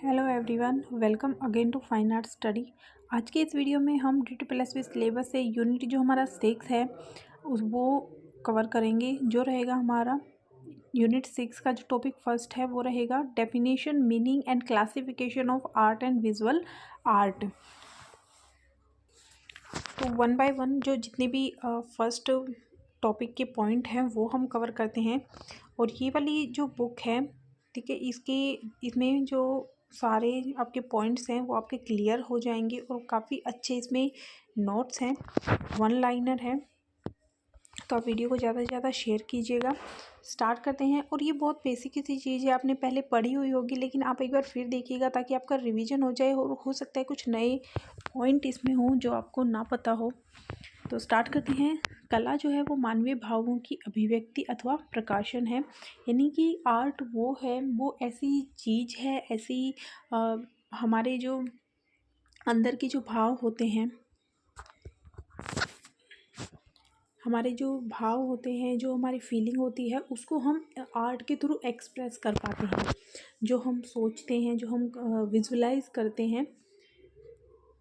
Hello everyone, welcome again to fine art study. आज के इस वीडियो में हम DTPLSB सिलेबस से यूनिट जो हमारा 6 है वो कवर करेंगे। जो रहेगा हमारा यूनिट 6 का जो टॉपिक फर्स्ट है वो रहेगा definition, meaning and classification of art and visual art. तो वन बाय वन जो जितने भी फर्स्ट टॉपिक के पॉइंट हैं वो हम कवर करते हैं। और ये वाली जो बुक है, ठीक है, इसमें जो सारे आपके पॉइंट्स हैं वो आपके क्लियर हो जाएंगे और काफ़ी अच्छे इसमें नोट्स हैं, वन लाइनर है। तो आप वीडियो को ज़्यादा से ज़्यादा शेयर कीजिएगा। स्टार्ट करते हैं। और ये बहुत बेसिक सी चीज़ है, आपने पहले पढ़ी हुई होगी, लेकिन आप एक बार फिर देखिएगा ताकि आपका रिवीजन हो जाए और हो सकता है कुछ नए पॉइंट इसमें हों जो आपको ना पता हो। तो स्टार्ट करते हैं। कला जो है वो मानवीय भावों की अभिव्यक्ति अथवा प्रकाशन है। यानी कि आर्ट वो है, वो ऐसी चीज़ है, ऐसी हमारे जो अंदर के जो भाव होते हैं, हमारे जो भाव होते हैं, जो हमारी फीलिंग होती है, उसको हम आर्ट के थ्रू एक्सप्रेस कर पाते हैं। जो हम सोचते हैं, जो हम विजुलाइज करते हैं।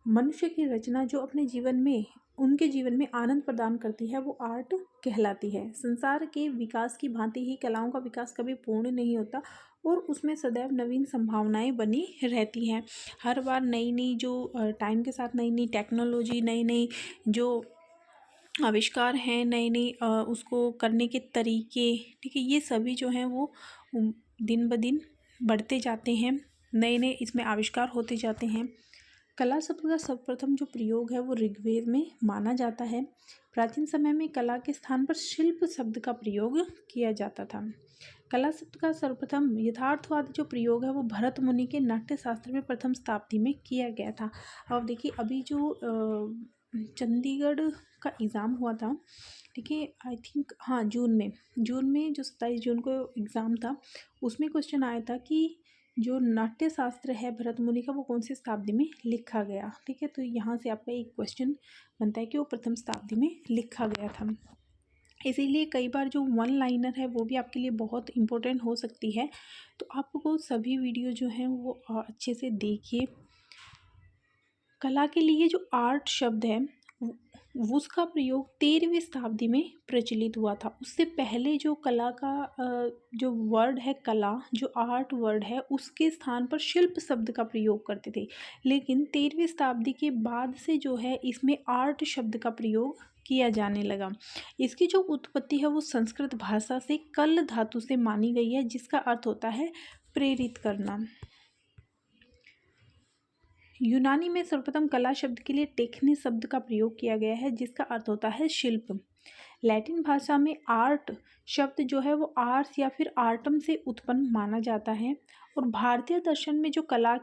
मनुष्य की रचना जो अपने जीवन में, उनके जीवन में आनंद प्रदान करती है, वो आर्ट कहलाती है। संसार के विकास की भांति ही कलाओं का विकास कभी पूर्ण नहीं होता और उसमें सदैव नवीन संभावनाएं बनी रहती हैं। हर बार नई नई जो टाइम के साथ नई नई टेक्नोलॉजी, नई नई जो आविष्कार हैं, नई नई उसको करने के तरीके, ठीक है, ये सभी जो हैं वो दिन ब दिन बढ़ते जाते हैं। नए नए इसमें आविष्कार होते जाते हैं। कला शब्द का सर्वप्रथम जो प्रयोग है वो ऋग्वेद में माना जाता है। प्राचीन समय में कला के स्थान पर शिल्प शब्द का प्रयोग किया जाता था। कला शब्द का सर्वप्रथम यथार्थवाद जो प्रयोग है वो भरत मुनि के नाट्य शास्त्र में प्रथम शताब्दी में किया गया था। अब देखिए, अभी जो चंडीगढ़ का एग्ज़ाम हुआ था, ठीक है, आई थिंक, हाँ, जून में जो 27 जून को एग्ज़ाम था, उसमें क्वेश्चन आया था कि जो नाट्य शास्त्र है भरत मुनि का वो कौन सी शताब्दी में लिखा गया। ठीक है, तो यहाँ से आपका एक क्वेश्चन बनता है कि वो प्रथम शताब्दी में लिखा गया था। इसीलिए कई बार जो वन लाइनर है वो भी आपके लिए बहुत इम्पोर्टेंट हो सकती है। तो आपको सभी वीडियो जो हैं वो अच्छे से देखिए। कला के लिए जो आर्ट शब्द है उसका प्रयोग 13वीं शताब्दी में प्रचलित हुआ था। उससे पहले जो कला का जो वर्ड है, कला जो आर्ट वर्ड है, उसके स्थान पर शिल्प शब्द का प्रयोग करते थे। लेकिन 13वीं शताब्दी के बाद से जो है इसमें आर्ट शब्द का प्रयोग किया जाने लगा। इसकी जो उत्पत्ति है वो संस्कृत भाषा से कल धातु से मानी गई है, जिसका अर्थ होता है प्रेरित करना। यूनानी में सर्वप्रथम कला शब्द के लिए टेक्ने शब्द का प्रयोग किया गया है, जिसका अर्थ होता है शिल्प। लैटिन भाषा में आर्ट शब्द जो है वो आर्स या फिर आर्टम से उत्पन्न माना जाता है। और भारतीय दर्शन में जो कला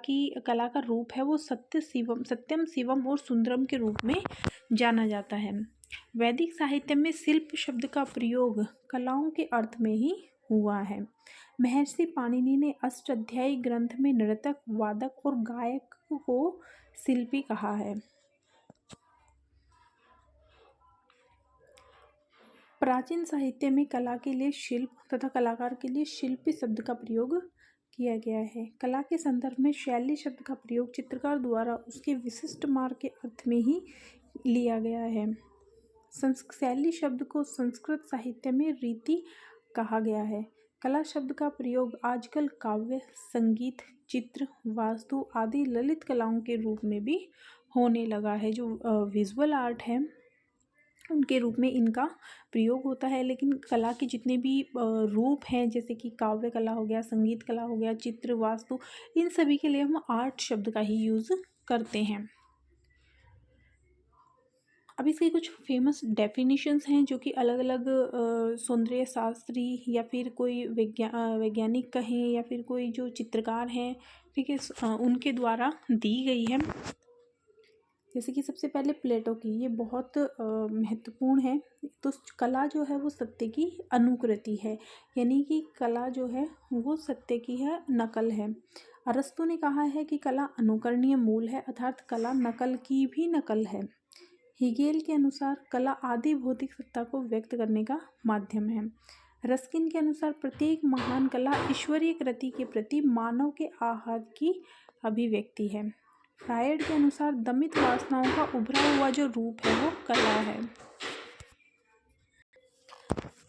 का रूप है वो सत्यम शिवम और सुंदरम के रूप में जाना जाता है। वैदिक साहित्य में शिल्प शब्द का प्रयोग कलाओं के अर्थ में ही हुआ है। महर्षि पाणिनि ने अष्टाध्यायी ग्रंथ में नर्तक, वादक और गायक को शिल्पी कहा है। प्राचीन साहित्य में कला के लिए शिल्प तथा कलाकार के लिए शिल्पी शब्द का प्रयोग किया गया है। कला के संदर्भ में शैली शब्द का प्रयोग चित्रकार द्वारा उसके विशिष्ट मार्ग के अर्थ में ही लिया गया है। शैली शब्द को संस्कृत साहित्य में रीति कहा गया है। कला शब्द का प्रयोग आजकल काव्य, संगीत, चित्र, वास्तु आदि ललित कलाओं के रूप में भी होने लगा है। जो विजुअल आर्ट है उनके रूप में इनका प्रयोग होता है। लेकिन कला के जितने भी रूप हैं, जैसे कि काव्य कला हो गया, संगीत कला हो गया, चित्र, वास्तु, इन सभी के लिए हम आर्ट शब्द का ही यूज़ करते हैं। अब इसके कुछ फेमस डेफिनेशंस हैं जो कि अलग अलग सौंदर्य शास्त्री या फिर कोई वैज्ञानिक कहें या फिर कोई जो चित्रकार हैं, ठीक है, उनके द्वारा दी गई है। जैसे कि सबसे पहले प्लेटो की, ये बहुत महत्वपूर्ण है। तो कला जो है वो सत्य की अनुकृति है, यानी कि कला जो है वो सत्य की है, नकल है। अरस्तु ने कहा है कि कला अनुकरणीय मूल है, अर्थात कला नकल की भी नकल है। हिगेल के अनुसार कला आदि भौतिक सत्ता को व्यक्त करने का माध्यम है। रस्किन के अनुसार प्रत्येक महान कला ईश्वरीय कृति के प्रति मानव के आहत की अभिव्यक्ति है। फ्रायड के अनुसार दमित वासनाओं का उभरा हुआ जो रूप है वो कला है।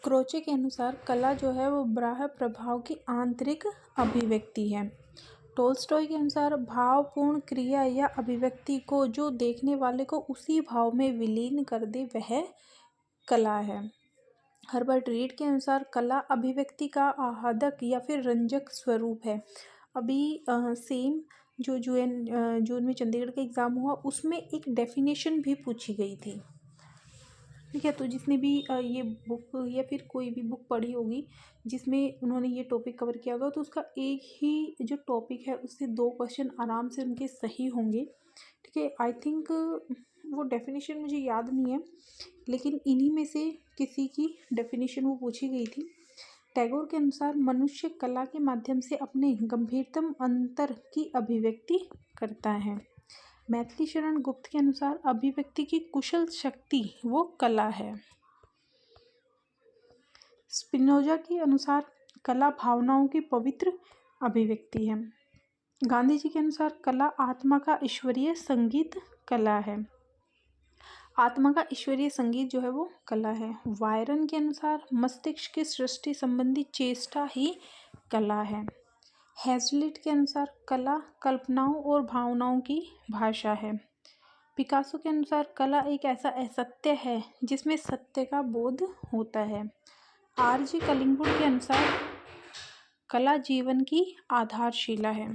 क्रोचे के अनुसार कला जो है वो बाह्य प्रभाव की आंतरिक अभिव्यक्ति है। टोल्स्टॉय के अनुसार भावपूर्ण क्रिया या अभिव्यक्ति को जो देखने वाले को उसी भाव में विलीन कर दे वह कला है। हर्बर्ट रीड के अनुसार कला अभिव्यक्ति का आह्लादक या फिर रंजक स्वरूप है। अभी सेम जो जून में चंडीगढ़ का एग्ज़ाम हुआ उसमें एक डेफिनेशन भी पूछी गई थी, ठीक है। तो जिसने भी ये बुक या फिर कोई भी बुक पढ़ी होगी जिसमें उन्होंने ये टॉपिक कवर किया होगा तो उसका एक ही जो टॉपिक है उससे 2 क्वेश्चन आराम से उनके सही होंगे, ठीक है। आई थिंक वो डेफिनेशन मुझे याद नहीं है, लेकिन इन्हीं में से किसी की डेफिनेशन वो पूछी गई थी। टैगोर के अनुसार मनुष्य कला के माध्यम से अपने गंभीरतम अंतर की अभिव्यक्ति करता है। मैथिली शरण गुप्त के अनुसार अभिव्यक्ति की कुशल शक्ति वो कला है। स्पिनोजा के अनुसार कला भावनाओं की पवित्र अभिव्यक्ति है। गांधी जी के अनुसार कला आत्मा का ईश्वरीय संगीत कला है। आत्मा का ईश्वरीय संगीत जो है वो कला है। वायरन के अनुसार मस्तिष्क की सृष्टि संबंधी चेष्टा ही कला है। हैजलिट के अनुसार कला कल्पनाओं और भावनाओं की भाषा है। पिकासो के अनुसार कला एक ऐसा असत्य है जिसमें सत्य का बोध होता है। आरजी कलिंगवुड के अनुसार कला जीवन की आधारशिला है,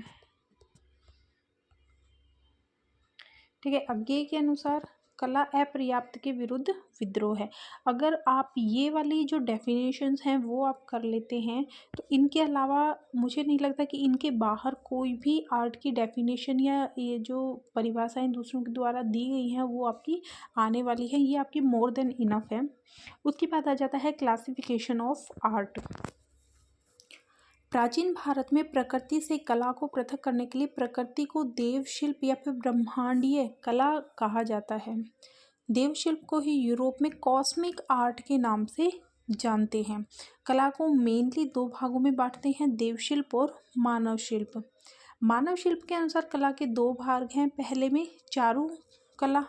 ठीक है। अज्ञे के अनुसार कला अपर्याप्त के विरुद्ध विद्रोह है। अगर आप ये वाली जो डेफिनेशंस हैं वो आप कर लेते हैं तो इनके अलावा मुझे नहीं लगता कि इनके बाहर कोई भी आर्ट की डेफिनेशन या ये जो परिभाषाएं दूसरों के द्वारा दी गई हैं वो आपकी आने वाली है। ये आपकी मोर देन इनफ है। उसके बाद आ जाता है क्लासिफिकेशन ऑफ आर्ट। प्राचीन भारत में प्रकृति से कला को पृथक करने के लिए प्रकृति को देव शिल्प या फिर ब्रह्मांडीय कला कहा जाता है। देव शिल्प को ही यूरोप में कॉस्मिक आर्ट के नाम से जानते हैं। कला को मेनली 2 भागों में बांटते हैं, देव शिल्प और मानव शिल्प। मानव शिल्प के अनुसार कला के 2 भाग हैं। पहले में चारु कला,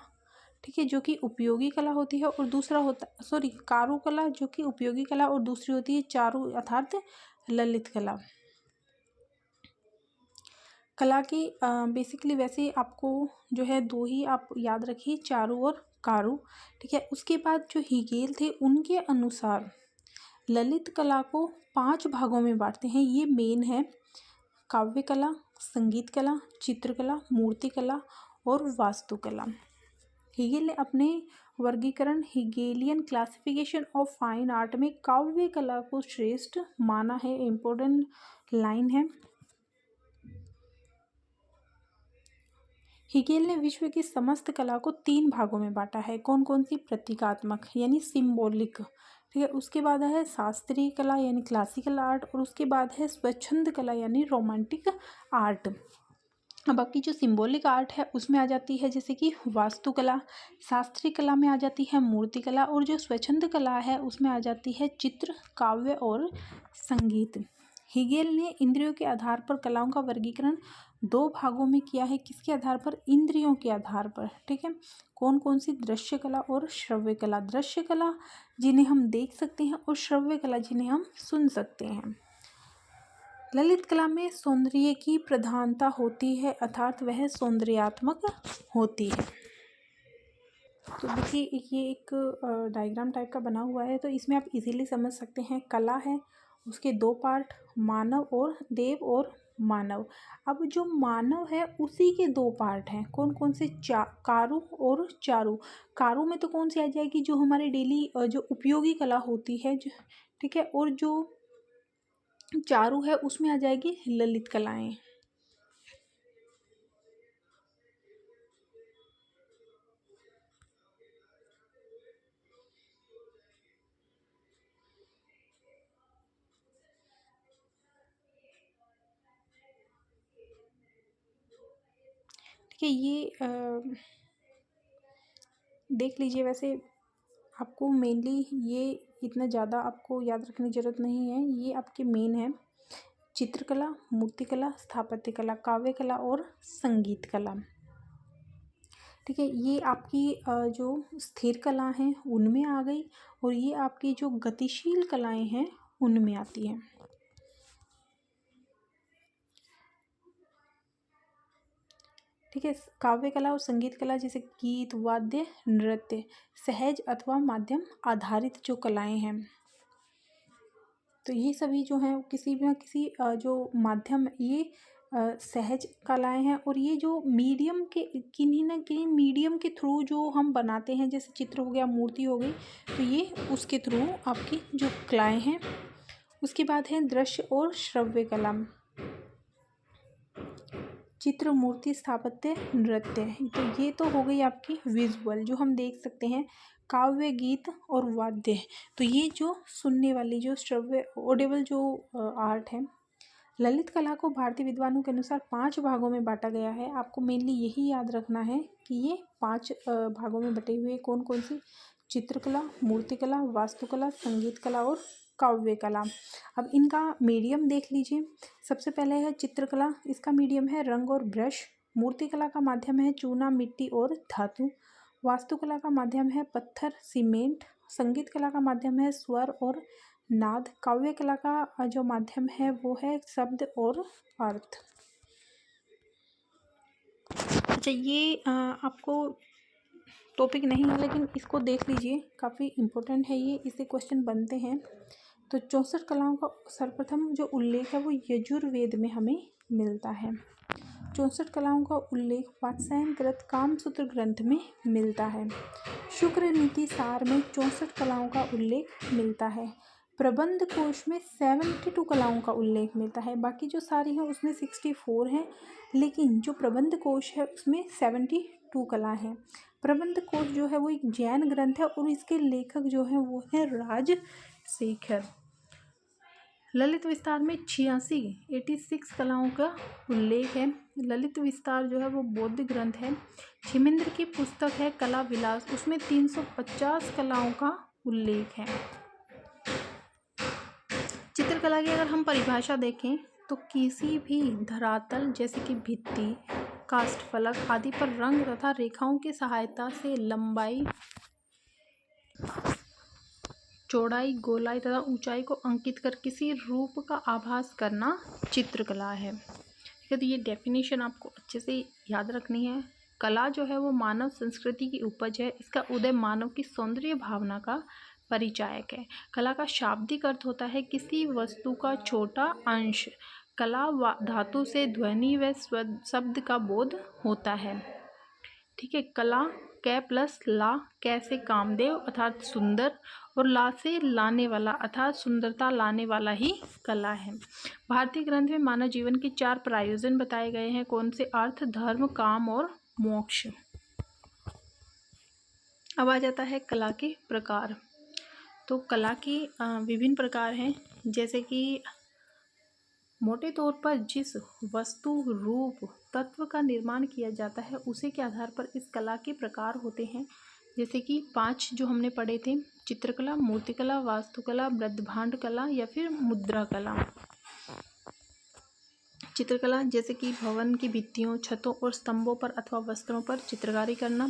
ठीक है, जो कि उपयोगी कला होती है, और दूसरा होता कारू कला जो कि उपयोगी कला, और दूसरी होती है चारु अर्थात ललित कला। कला की बेसिकली वैसे आपको जो है 2 ही आप याद रखिए, चारु और कारू, ठीक है। उसके बाद जो हीगेल थे उनके अनुसार ललित कला को 5 भागों में बांटते हैं। ये मेन है: काव्य कला, संगीत कला, चित्रकला, मूर्ति कला और वास्तुकला। हीगेल ने अपने वर्गीकरण हीगेलियन क्लासिफिकेशन ऑफ फाइन आर्ट में काव्य कला को श्रेष्ठ माना है। इम्पोर्टेंट लाइन है। हीगेल ने विश्व की समस्त कला को 3 भागों में बांटा है। कौन कौन सी? प्रतीकात्मक यानी सिंबॉलिक, ठीक है। उसके बाद है शास्त्रीय कला यानी क्लासिकल आर्ट, और उसके बाद है स्वच्छंद कला यानी रोमांटिक आर्ट। अब बाकी जो सिंबॉलिक आर्ट है उसमें आ जाती है जैसे कि वास्तुकला, शास्त्रीय कला में आ जाती है मूर्ति कला, और जो स्वच्छंद कला है उसमें आ जाती है चित्र, काव्य और संगीत। हीगेल ने इंद्रियों के आधार पर कलाओं का वर्गीकरण 2 भागों में किया है। किसके आधार पर? इंद्रियों के आधार पर, ठीक है। कौन कौन सी? दृश्य कला और श्रव्य कला। दृश्य कला जिन्हें हम देख सकते हैं, और श्रव्य कला जिन्हें हम सुन सकते हैं। ललित कला में सौंदर्य की प्रधानता होती है, अर्थात वह सौंदर्यात्मक होती है। तो देखिए ये एक डायग्राम टाइप का बना हुआ है, तो इसमें आप इजीली समझ सकते हैं। कला है, उसके 2 पार्ट, मानव और देव और मानव। अब जो मानव है उसी के 2 पार्ट हैं। कौन कौन से? कारू और चारू। कारू में तो कौन सी आ जाएगी? जो हमारे डेली जो उपयोगी कला होती है, ठीक है। और जो चारू है उसमें आ जाएगी ललित कलाएं। ठीक है, ये देख लीजिए। वैसे आपको मेनली ये इतना ज़्यादा आपको याद रखने की ज़रूरत नहीं है। ये आपके मेन है: चित्रकला, मूर्तिकला, स्थापत्य कला, काव्य कला और संगीत कला। ठीक है, ये आपकी जो स्थिर कला हैं उनमें आ गई, और ये आपकी जो गतिशील कलाएं हैं उनमें आती हैं। ठीक है, काव्य कला और संगीत कला जैसे गीत, वाद्य, नृत्य, सहज अथवा माध्यम आधारित जो कलाएं हैं, तो ये सभी जो हैं किसी भी किसी जो माध्यम, ये सहज कलाएं हैं। और ये जो मीडियम के किन्हीं ना किन्हीं मीडियम के थ्रू जो हम बनाते हैं, जैसे चित्र हो गया, मूर्ति हो गई, तो ये उसके थ्रू आपकी जो कलाएं हैं। उसके बाद है दृश्य और श्रव्य कला: चित्र, मूर्ति, स्थापत्य, नृत्य। तो ये तो हो गई आपकी विजुअल, जो हम देख सकते हैं। काव्य, गीत और वाद्य, तो ये जो सुनने वाली, जो श्रव्य ऑडिबल जो आर्ट है। ललित कला को भारतीय विद्वानों के अनुसार 5 भागों में बांटा गया है। आपको मेनली यही याद रखना है कि ये 5 भागों में बटे हुए कौन कौन सी: चित्रकला, मूर्तिकला, वास्तुकला, संगीत कला और काव्य कला। अब इनका मीडियम देख लीजिए। सबसे पहले है चित्रकला, इसका मीडियम है रंग और ब्रश। मूर्तिकला का माध्यम है चूना, मिट्टी और धातु। वास्तुकला का माध्यम है पत्थर, सीमेंट। संगीत कला का माध्यम है स्वर और नाद। काव्य कला का जो माध्यम है वो है शब्द और अर्थ। अच्छा, ये आपको टॉपिक नहीं है, लेकिन इसको देख लीजिए, काफ़ी इम्पोर्टेंट है ये, इससे क्वेश्चन बनते हैं। तो 64 कलाओं का सर्वप्रथम जो उल्लेख है वो यजुर्वेद में हमें मिलता है। 64 कलाओं का उल्लेख वात्स्यायन कृत कामसूत्र ग्रंथ में मिलता है। शुक्र नीति सार में 64 कलाओं का उल्लेख मिलता है। प्रबंध कोश में 72 कलाओं का उल्लेख मिलता है। बाकी जो सारी हैं उसमें 64 हैं, लेकिन जो प्रबंध कोश है उसमें 72 कला हैं। प्रबंध कोश जो है वो एक जैन ग्रंथ है, और इसके लेखक जो हैं वो है राजशेखर। ललित विस्तार में 86 कलाओं का उल्लेख है। ललित विस्तार जो है वो बौद्ध ग्रंथ है। क्षिमेंद्र की पुस्तक है कला विलास, उसमें 350 कलाओं का उल्लेख है। चित्रकला की अगर हम परिभाषा देखें तो किसी भी धरातल जैसे कि भित्ति, काष्ठफलक आदि पर रंग तथा रेखाओं की सहायता से लंबाई, चौड़ाई, गोलाई तथा ऊंचाई को अंकित कर किसी रूप का आभास करना चित्रकला है। ठीक है, तो ये डेफिनेशन आपको अच्छे से याद रखनी है। कला जो है वो मानव संस्कृति की उपज है। इसका उदय मानव की सौंदर्य भावना का परिचायक है। कला का शाब्दिक अर्थ होता है किसी वस्तु का छोटा अंश। कला धातु से ध्वनि व शब्द का बोध होता है। ठीक है, कला कै प्लस ला, कै से कामदेव अर्थात सुंदर, और ला से लाने वाला अर्थात सुंदरता लाने वाला ही कला है। भारतीय ग्रंथ में मानव जीवन के 4 प्रयोजन बताए गए हैं। कौन से? अर्थ, धर्म, काम और मोक्ष। अब आ जाता है कला के प्रकार। तो कला के विभिन्न प्रकार हैं, जैसे कि मोटे तौर पर जिस वस्तु, रूप, तत्व का निर्माण किया जाता है उसी के आधार पर इस कला के प्रकार होते हैं। जैसे कि 5 जो हमने पढ़े थे: चित्रकला, मूर्तिकला, वास्तुकला, बृहद्भांड कला या फिर मुद्रा कला। चित्रकला जैसे कि भवन की भित्तियों, छतों और स्तंभों पर अथवा वस्त्रों पर चित्रकारी करना।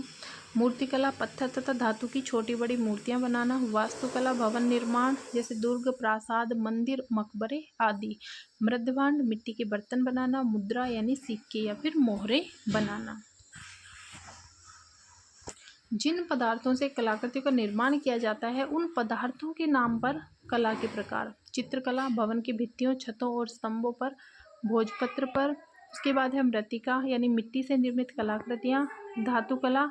मूर्तिकला पत्थर तथा धातु की छोटी बड़ी मूर्तियां बनाना। वास्तुकला भवन निर्माण जैसे दुर्ग, प्रासाद, मंदिर, मकबरे आदि। बृहद्भांड मिट्टी के बर्तन बनाना। मुद्रा यानी सिक्के या फिर मोहरे बनाना। जिन पदार्थों से कलाकृतियों का निर्माण किया जाता है उन पदार्थों के नाम पर कला के प्रकार। चित्रकला भवन की भित्तियों, छतों और स्तंभों पर, भोजपत्र पर। उसके बाद है मृत्तिका यानी मिट्टी से निर्मित कलाकृतियाँ। धातु कला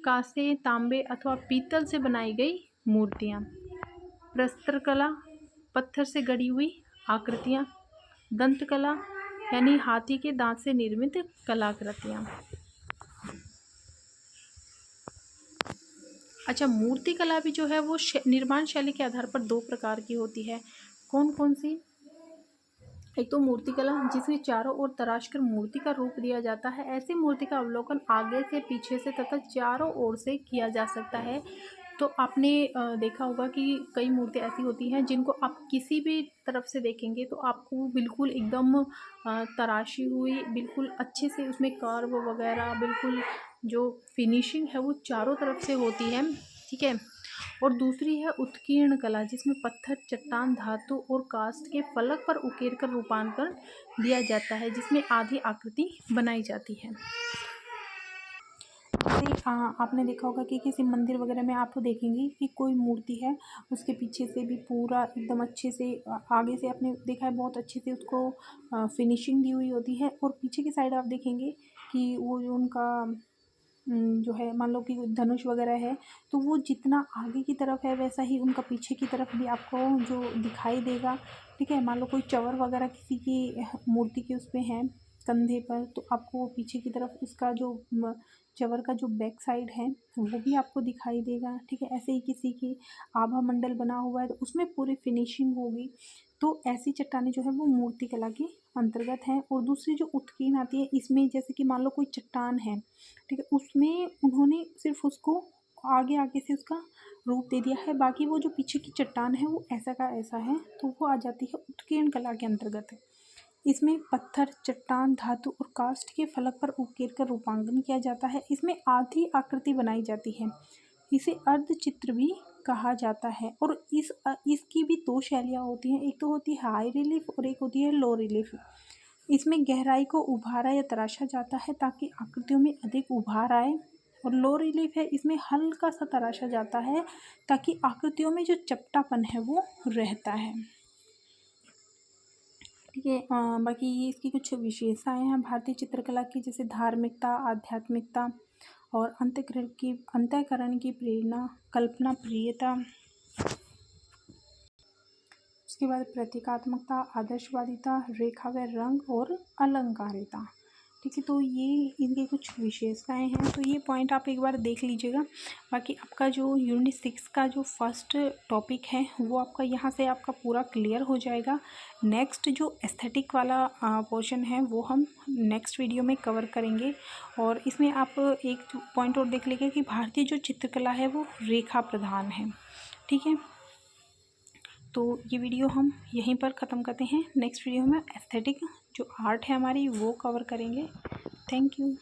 कांसे, तांबे अथवा पीतल से बनाई गई मूर्तियाँ। प्रस्तर कला पत्थर से गढ़ी हुई आकृतियाँ। दंत कला यानी हाथी के दांत से निर्मित कलाकृतियाँ। अच्छा, मूर्ति कला भी जो है वो निर्माण शैली के आधार पर 2 प्रकार की होती है। कौन कौन सी? एक तो मूर्ति कला जिसमें चारों ओर तराशकर मूर्ति का रूप दिया जाता है। ऐसी मूर्ति का अवलोकन आगे से, पीछे से तथा चारों ओर से किया जा सकता है। तो आपने देखा होगा कि कई मूर्तियाँ ऐसी होती हैं जिनको आप किसी भी तरफ से देखेंगे तो आपको बिल्कुल एकदम तराशी हुई, बिल्कुल अच्छे से उसमें कर्व वगैरह, बिल्कुल जो फिनिशिंग है वो चारों तरफ से होती है, ठीक है। और दूसरी है उत्कीर्ण कला, जिसमें पत्थर, चट्टान, धातु और काष्ठ के फलक पर उकेर कर रूपांतरण दिया जाता है, जिसमें आधी आकृति बनाई जाती है। जैसे आपने देखा होगा कि किसी मंदिर वगैरह में आप देखेंगे कि कोई मूर्ति है, उसके पीछे से भी पूरा एकदम अच्छे से आगे से आपने देखा है बहुत अच्छे से उसको फिनिशिंग दी हुई होती है, और पीछे की साइड आप देखेंगे कि वो जो उनका जो है, मान लो कि धनुष वगैरह है, तो वो जितना आगे की तरफ है वैसा ही उनका पीछे की तरफ भी आपको जो दिखाई देगा, ठीक है। मान लो कोई चवर वगैरह किसी की मूर्ति के उस पे है कंधे पर, तो आपको पीछे की तरफ उसका जो चवर का जो बैक साइड है वो भी आपको दिखाई देगा, ठीक है। ऐसे ही किसी की आभा मंडल बना हुआ है तो उसमें पूरी फिनिशिंग होगी। तो ऐसी चट्टानें जो है वो मूर्ति कला के अंतर्गत हैं। और दूसरी जो उत्कीर्ण आती है, इसमें जैसे कि मान लो कोई चट्टान है, ठीक है, उसमें उन्होंने सिर्फ उसको आगे आगे से उसका रूप दे दिया है, बाकी वो जो पीछे की चट्टान है वो ऐसा का ऐसा है, तो वो आ जाती है उत्कीर्ण कला के अंतर्गत। इसमें पत्थर, चट्टान, धातु और काष्ठ के फलक पर उकेर कर रूपांकन किया जाता है। इसमें आधी आकृति बनाई जाती है। इसे अर्धचित्र भी कहा जाता है। और इसकी भी दो शैलियाँ होती हैं, एक तो होती है हाई रिलीफ और एक होती है लो रिलीफ। इसमें गहराई को उभारा या तराशा जाता है ताकि आकृतियों में अधिक उभार आए, और लो रिलीफ है, इसमें हल्का सा तराशा जाता है ताकि आकृतियों में जो चपटापन है वो रहता है, ठीक है। बाकी ये इसकी कुछ विशेषताएं हैं भारतीय चित्रकला की, जैसे धार्मिकता, आध्यात्मिकता और अंतःकरण की प्रेरणा, कल्पना प्रियता, उसके बाद प्रतीकात्मकता, आदर्शवादिता, रेखा व रंग और अलंकारिता, ठीक है। तो ये इनकी कुछ विशेषताएं हैं, तो ये पॉइंट आप एक बार देख लीजिएगा। बाकी आपका जो यूनिट 6 का जो फर्स्ट टॉपिक है वो आपका यहाँ से आपका पूरा क्लियर हो जाएगा। नेक्स्ट जो एस्थेटिक वाला पोर्शन है वो हम नेक्स्ट वीडियो में कवर करेंगे। और इसमें आप एक पॉइंट और देख लीजिए कि भारतीय जो चित्रकला है वो रेखा प्रधान है, ठीक है। तो ये वीडियो हम यहीं पर ख़त्म करते हैं। नेक्स्ट वीडियो में एस्थेटिक जो आर्ट है हमारी वो कवर करेंगे। Thank you.